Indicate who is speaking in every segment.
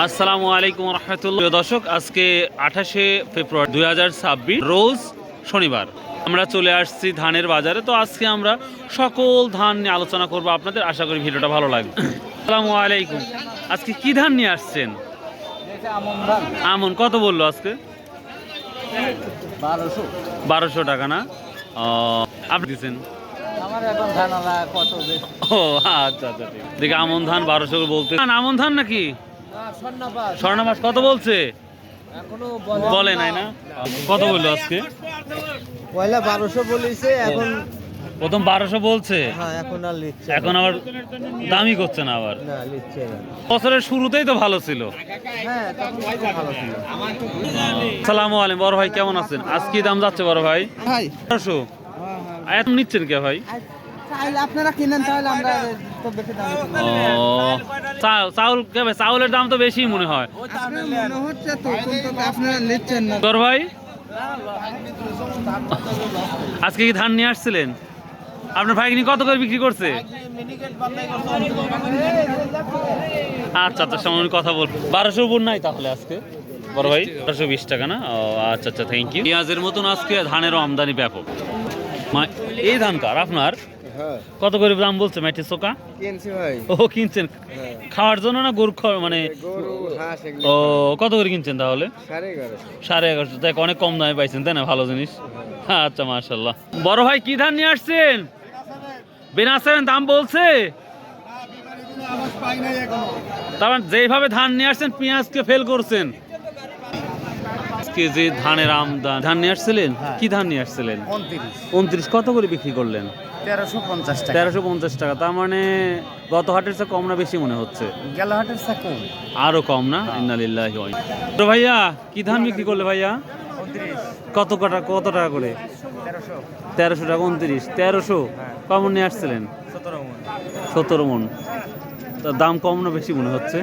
Speaker 1: আসসালামু আলাইকুম রহমতুল্লাহ। দর্শক, আজকে 28শে ফেব্রুয়ারি 2026 রোজ শনিবার। আমরা চলে আসছি ধানের বাজারে। তো আজকে আমরা সকল ধান নিয়ে আলোচনা করব আপনাদের। আশা করি ভিডিওটা ভালো লাগবে। আসসালামু আলাইকুম। আজকে কি ধান নিয়ে আসছেন? আমন কত বললো আজকে? 1200 টাকা না? আপনি দিচ্ছেন? ও আচ্ছা আচ্ছা, ঠিক দেখে আমন ধান 1200 বলতে। আমন ধান নাকি স্বর্ণমাস কত বলছে? বলে নাই না? কত বললো আজকে?
Speaker 2: পয়লা 1200 বলেছে, এখন
Speaker 1: প্রথম 1200 বলছে, এখন আবার দামি করছে না আবার। বছরের শুরুতেই তো ভালো ছিল। আসসালামু আলাইকুম বড় ভাই, কেমন আছেন? আজকে দাম যাচ্ছে বড় ভাই 1200। এখন নিচ্ছেন কে ভাই?
Speaker 2: আপনারা কিনেন তাহলে আমরা তো বেশি দাম।
Speaker 1: চাউল কে ভাই? চাউলের দাম তো বেশি মনে হয়।
Speaker 2: মনে হচ্ছে তো, কিন্তু আপনারা নিচ্ছেন না।
Speaker 1: বড় ভাই, আজকে কি ধান নিয়ে আসছিলেন? আপনার ভাই কত করে বিক্রি করছে? আচ্ছা আচ্ছা, সামনে কথা বল। 1200 উপর নাই তাহলে আজকে বড় ভাই? 1220 টাকা না? ও আচ্ছা আচ্ছা, থ্যাংক ইউ। পেঁয়াজের মতন আজকে ধানেরও আমদানি ব্যাপক। এই ধান কার আপনার? কত করে দাম বলছে মাটি চোকা?
Speaker 2: কিনছি ভাই।
Speaker 1: ও কিনছেন খাওয়ার জন্য না গরু মানে? ও কত করে কিনছেন তাহলে? 1150। দেখ অনেক কম দামে পাইছেন তাই না? ভালো জিনিস। আচ্ছা মাশাআল্লাহ। বড় ভাই কি ধান নিয়ে আসছেন? বেনাসেন দাম বলছে? তারপর যেভাবে ধান নিয়ে আসছেন পেঁয়াজকে ফেল করছেন। কেজি ধানের আমদানি। ধান নিয়ে আসছিলেন? কি ধান নিয়ে আসছিলেন? 29। কত করে বিক্রি করলেন? 1350 টাকা। তার মানে গত হাটের চেয়ে কম না বেশি মনে হচ্ছে?
Speaker 2: গেল হাটের চেয়ে কম,
Speaker 1: আরো কম না? ইন্নালিল্লাহি ওয়া ইন্না ইলাইহি। তো ভাইয়া কি ধান বিক্রি করলে ভাইয়া? কত টাকা করে? 1300 টাকা। 29 1300 কেমন নিয়ে আসছিলেন? 17 মন। তো দাম কম না বেশি মনে হচ্ছে?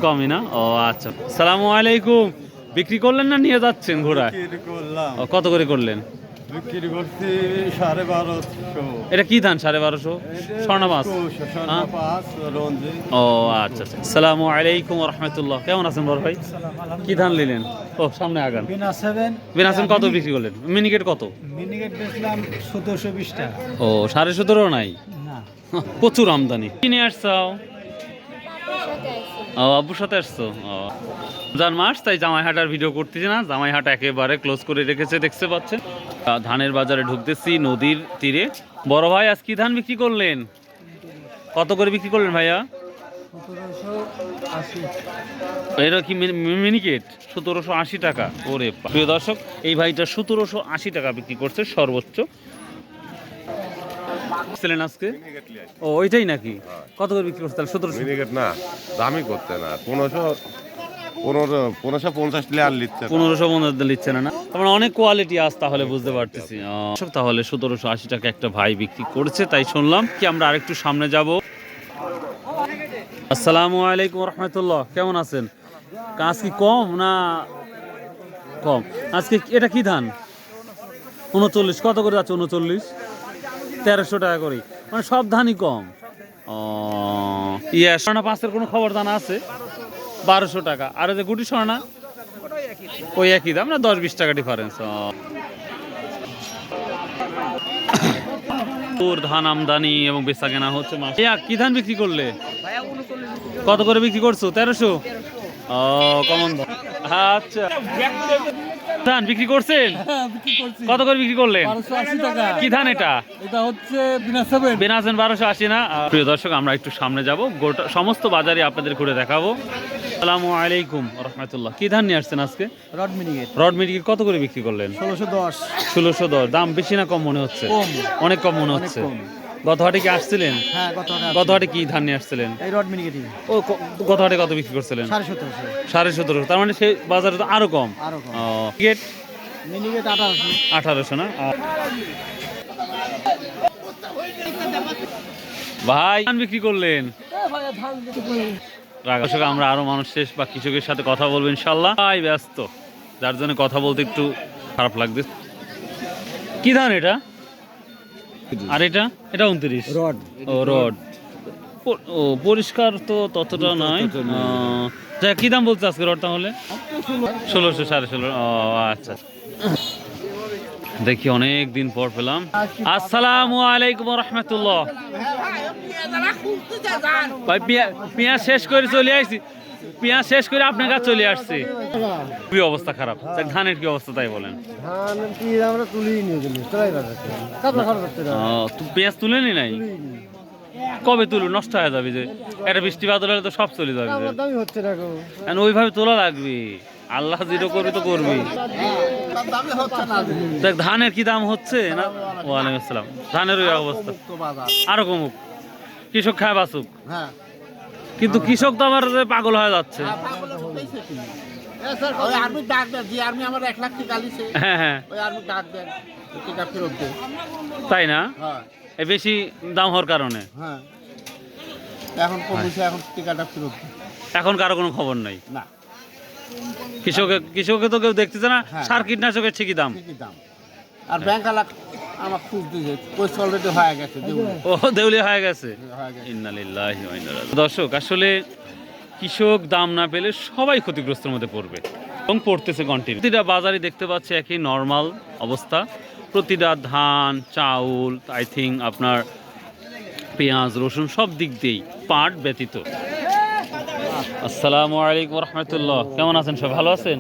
Speaker 1: কমই না? ও আচ্ছা। সালামু আলাইকুম। বিক্রি করলেন না নিয়ে যাচ্ছেন ঘোড়ায়? কত করে করলেন?
Speaker 2: বিক্রি করছি 1250।
Speaker 1: এটা কি ধান 1250? স্বর্ণমাস। ও আচ্ছা আচ্ছা। আসসালামু আলাইকুম রহমতুল্লাহ। কেমন আছেন বড় ভাই? কি ধান নিলেন? ও সামনে আগান। বিনাসেন কত বিক্রি করলেন? মিনিকেট কত?
Speaker 2: মিনিকেট বেচলাম 1720 টাকা।
Speaker 1: ও 17.5 নাই?
Speaker 2: না,
Speaker 1: প্রচুর আমদানি। কিনে আসছাও? ও আব্বুর সাথে আসছো? ও রমজান মাস, তাই জামাইহাটার ভিডিও করতেছি না। জামাইহাট একেবারে ক্লোজ করে রেখেছে, দেখতে পাচ্ছেন। ধানের বাজারে ঢুকতেছি নদীর তীরে। বড় ভাই আজ কি ধান বিক্রি করলেন? কত করে বিক্রি করলেন ভাইয়া?
Speaker 2: 1780।
Speaker 1: এটা কি মিনিকেট? 1780 টাকা। ওরে প্রিয় দর্শক, এই ভাইটা 1780 টাকা বিক্রি করছে সর্বোচ্চ। আজকে ও ওইটাই নাকি? কত করে বিক্রি করছে? 1700
Speaker 3: মিনিকেট না, দামি করতে না। 1550 লিটার লিখছে।
Speaker 1: 1550 লিখছে না? তার অনেক কোয়ালিটি আস, তাহলে বুঝতে পারতেছি। তাহলে 1780 টাকা একটা ভাই বিক্রি করছে, তাই শুনলাম। কি আমরা আরেকটু সামনে যাব। আসসালামু আলাইকুম রহমতুল্লাহ। কেমন আছেন? কাজ কি কম না কম আজকে? এটা কি ধান? 39। কত করে যাচ্ছে? 39 1300 টাকা করে। মানে সব ধানই কম। স্বর্ণা 5-এর কোনো খবর জানা আছে? 1200 টাকা। আর যে গুটি স্বর্ণা ওই একই দাম না? 10-20 টাকা ডিফারেন্স। ধান আমদানি এবং বেচা কেনা হচ্ছে। কি ধান বিক্রি করলে? কত করে বিক্রি করছো? 1300। ও কমন ধান। আচ্ছা, ধান বিক্রি করছেন? কত করে বিক্রি করলেন?
Speaker 2: 1280 টাকা।
Speaker 1: কি ধান এটা?
Speaker 2: এটা হচ্ছে বিনাসেন।
Speaker 1: বেনাসেন 1280 না? প্রিয় দর্শক, আমরা একটু সামনে যাব, গোটা সমস্ত বাজারে আপনাদের ঘুরে দেখাবো। আসসালামু আলাইকুম রহমতুল্লাহ। কি ধান নিয়ে আসছেন আজকে? রড মিনিকেট কত করে বিক্রি করলেন?
Speaker 2: 1610।
Speaker 1: 1610। দাম বেশি না কম মনে হচ্ছে? অনেক কম মনে হচ্ছে। গত হাটে কি আসছিলেন?
Speaker 2: হ্যাঁ,
Speaker 1: গত হাটে কি ধান নিয়ে আসছিলেন?
Speaker 2: এই রড মিনিকেটই।
Speaker 1: ও গত হাটে কত বিক্রি করছিলেন?
Speaker 2: 1750।
Speaker 1: 1750। তার মানে সেই বাজারে তো আরো কম।
Speaker 2: মিনিকেট
Speaker 1: 1800 না? ভাই ধান বিক্রি করলেন? দর্শক, আমরা আরো মানুষ শেষ বা কৃষকের সাথে কথা বলবো ইনশাল্লাহ। ভাই ব্যস্ত, যার জন্য কথা বলতে একটু খারাপ লাগছে। কি ধান এটা? আর এটা 29।
Speaker 2: রড।
Speaker 1: ও রড। পরিষ্কার তো ততটা নয়। যাই, কি দাম বলছে আজকে রড তাহলে? 1600, 1650। ও আচ্ছা, দেখি অনেক দিন পর পেলাম। আসসালামু আলাইকুম রহমতুল্লাহ। ভাই পেঁয়াজ শেষ করে চলে আসছি, পেঁয়াজ শেষ করে আপনার কাছে চলে আসছি। কি অবস্থা খারাপ? ধানের কি অবস্থা তাই বলেন? পেঁয়াজ তুলে নি নাই? কবে তুলু? নষ্ট হয়ে যাবে যে, একটা বৃষ্টি বাদল হলে তো সব চলে যাবে। ওইভাবে তোলা লাগবে, আল্লাহ যেটা করবে তো করবি। দেখ ধানের কি দাম হচ্ছে না? ওয়ালাইকুম আসসালাম। ধানের ওই অবস্থা, আরো কমুক, কৃষক খায় বাঁচুক। কিন্তু কৃষক তো আমার পাগল হয়ে যাচ্ছে। হ্যাঁ হ্যাঁ, তাই না? বেশি দাম হওয়ার কারণে এখন কারো কোনো খবর নাই। কৃষকে তো কেউ দেখতেছে না। সার কীটনাশকের ঠিকই দাম।
Speaker 4: আর ব্যাংক আমার খুঁজ দিয়েছে, কোর্স অলরেডি হয়ে গেছে,
Speaker 1: ও দেউলিয়া হয়ে গেছে। ইন্না লিল্লাহি ওয়া ইন্না ইলাইহি। দর্শক, আসলে কৃষক দাম না পেলে সবাই ক্ষতিগ্রস্তের মধ্যে পড়বে এবং পড়তেছে কন্টিনিউ। প্রতিটা বাজারে দেখতে পাচ্ছি একই নর্মাল অবস্থা। প্রতিটা ধান, চাউল, আই থিঙ্ক আপনার পেঁয়াজ, রসুন সব দিক দিয়েই, পাট ব্যতীত। আসসালামু আলাইকুম রহমতুল্লাহ। কেমন আছেন সব? ভালো আছেন?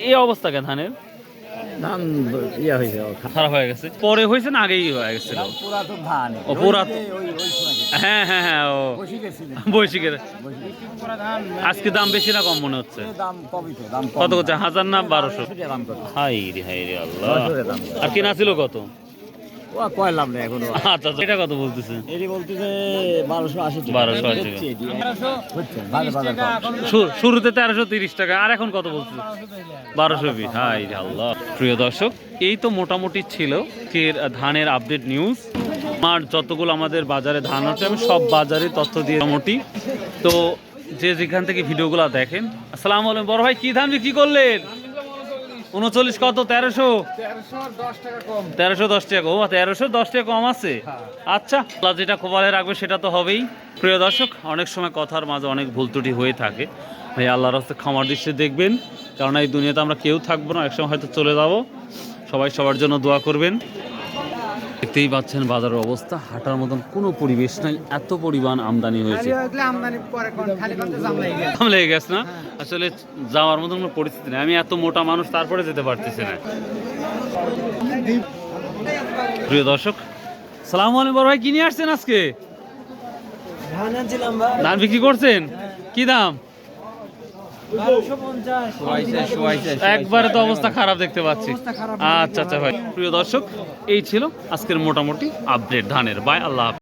Speaker 1: এই অবস্থা কেন ধানের?
Speaker 4: ধান ইয়ে হয়েছে,
Speaker 1: খারাপ হয়ে গেছে। পরে হয়েছে না আগেই হয়ে গেছিল?
Speaker 4: পুরাতন ধান।
Speaker 1: ও পুরাতন, হ্যাঁ হ্যাঁ হ্যাঁ, ও বৈশিকের। আজকে দাম বেশি না কম মনে হচ্ছে? কত করছে? 1000 না 1200? হাই রে হাই রে আল্লাহ। আর কেনা ছিল কত?
Speaker 4: কয়লাম না এখনো।
Speaker 1: আচ্ছা, এটা কত বলতেছে?
Speaker 4: এটি বলতেছে 1280
Speaker 1: টাকা। শুরুতে 1330 টাকা, আর এখন কত বলছে? 1220। হাই রে আল্লাহ। প্রিয় দর্শক, এই তো মোটামুটি ছিল ধানের আপডেট নিউজ। আমার যতগুলো আমাদের বাজারে ধান আছে আমি সব বাজারে তথ্য দিয়ে মোটামুটি। তো যে যেখান থেকে ভিডিওগুলো দেখেন, আসসালামু আলাইকুম। বড় ভাই কি ধান বিক্রি করলেন? 39 কত? 1300? 1310 টাকা। ও 1310 টাকা কম আছে। আচ্ছা, আল্লাহ যেটা কপালে রাখবে সেটা তো হবেই। প্রিয় দর্শক, অনেক সময় কথার মাঝে অনেক ভুল ত্রুটি হয়ে থাকে। ভাই আল্লাহর রাস্তায় ক্ষমার দৃষ্টিতে দেখবেন, কারণ এই দুনিয়াতে আমরা কেউ থাকবো না, একসময় হয়তো চলে যাব। সবাই সবার জন্য দোয়া করবেন। দেখতেই পাচ্ছেন বাজারের অবস্থা, হাঁটার মতন কোনো পরিবেশ নাই, এত পরিমাণ আমদানি হয়েছে। জাম লেগে গেছে না? আসলে যাওয়ার মতন কোনো পরিস্থিতি নেই। আমি এত মোটা মানুষ, তারপরে যেতে পারতেছি না। প্রিয় দর্শক, সালাম আলাইকুম। বড় ভাই কি নিয়ে আসছেন আজকে? ধান বিক্রি করছেন? কি দাম? একবারে তো অবস্থা খারাপ দেখতে পাচ্ছি। আচ্ছা আচ্ছা ভাই। প্রিয় দর্শক, এই ছিল আজকের মোটামুটি আপডেট ধানের। বাই, আল্লাহ হাফেজ।